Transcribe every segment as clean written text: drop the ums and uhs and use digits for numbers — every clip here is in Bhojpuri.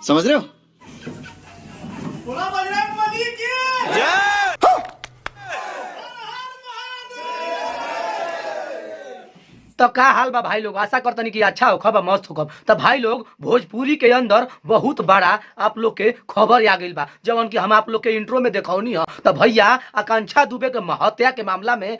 समझ रहे हो? तो का हाल बा भाई लोग, आशा करतनी कि अच्छा हो खबर मस्त हो। तो भाई लोग भोजपुरी के अंदर बहुत बड़ा आप लोग के खबर आ गई बा, जवन कि हम आप लोग के इंट्रो में देखौनी है। तो भैया आकांक्षा दुबे के हत्या के मामला में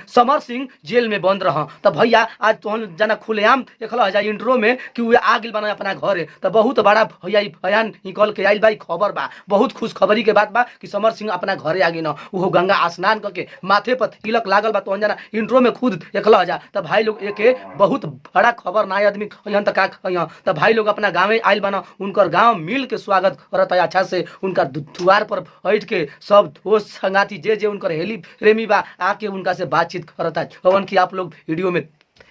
समर सिंह जेल में बंद रहा। तो भैया आज तो जना खुलेआम देखल जा इंट्रो में कि वे आ गई बना अपना घरे। तो बहुत बड़ा भैया बयान निकल के आइल बा, खबर बा, बहुत खुश खबरी के बात बा कि समर सिंह अपना घरे आ गई न। वो गंगा स्नान करके माथे पर तिलक लागल बा। तो जना इंट्रो में खुद देखल जा। तो भाई लोग के बहुत बड़ा खबर ना आदमी तो भाई लोग अपना गाँव आयल बना, उनकर गांव मिल के स्वागत करता है अच्छा से। उनका द्वार पर बैठ के सब दोस्त संगाती जे जे उनकर हेली प्रेमी बा आके उनका से बातचीत करता है। हवन की आप लोग वीडियो में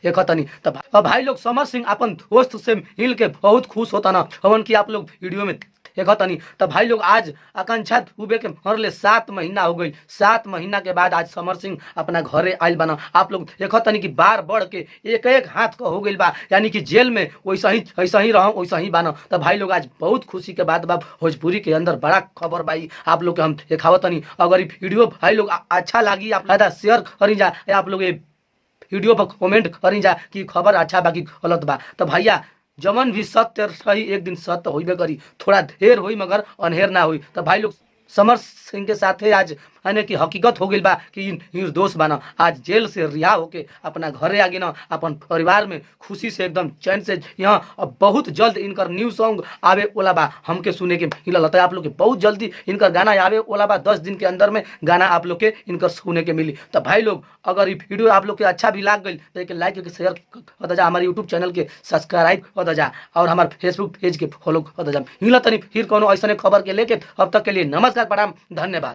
देखतनी। तो भाई लोग समर सिंह अपन दोस्त से मिल के बहुत खुश होता ना। हवन की आप लोग वीडियो में देखतनी। तो भाई लोग आज आकांक्षा दुबे के मरले 7 महीना हो गई। 7 महीना के बाद आज समर सिंह अपना घरे आयल बना। आप लोग देखतनी कि बार बढ़ के एक एक हाथ का हो गई बा, यानी कि जेल में वैसा ही रहो वैसा ही बाना। तो भाई लोग आज बहुत खुशी के बात बा, भोजपुरी के अंदर बड़ा खबर भाई आप लोग के हम देखावतनी। अगर ये वीडियो भाई लोग अच्छा लगी आप फायदा शेयर करी जा, आप लोग ये वीडियो पर कमेंट करी जा कि खबर अच्छा बा कि गलत बा। तो भैया जमन भी सत्य रही एक दिन सत्य होइबे करी, थोड़ा देर होई मगर अनहेर ना होई। तो भाई लोग समर सिंह के साथ आज यानी कि हकीकत हो गई बा कि निर्दोष बना, आज जेल से रिहा होके अपना घरे आ गए ना, अपन परिवार में खुशी से एकदम चैन से यहाँ। अब बहुत जल्द इनकर न्यू सॉन्ग आवे ओला बा, हमके सुने के मिलल होता है। आप लोग के बहुत जल्दी इनकर गाना आवे ओला बा, 10 दिन के अंदर में गाना आप लोग के इनकर सुने के मिली। तो भाई लोग अगर ये वीडियो आप लोग के अच्छा भी लग गई तो एक लाइक करके शेयर कर जा, हमारे यूट्यूब चैनल के सब्सक्राइब कर जा और हमारे फेसबुक पेज के फॉलो कर जा। मिलत नहीं फिर कोनो ऐसा खबर के लेके, अब तक के लिए नमस्कार, प्रणाम, धन्यवाद।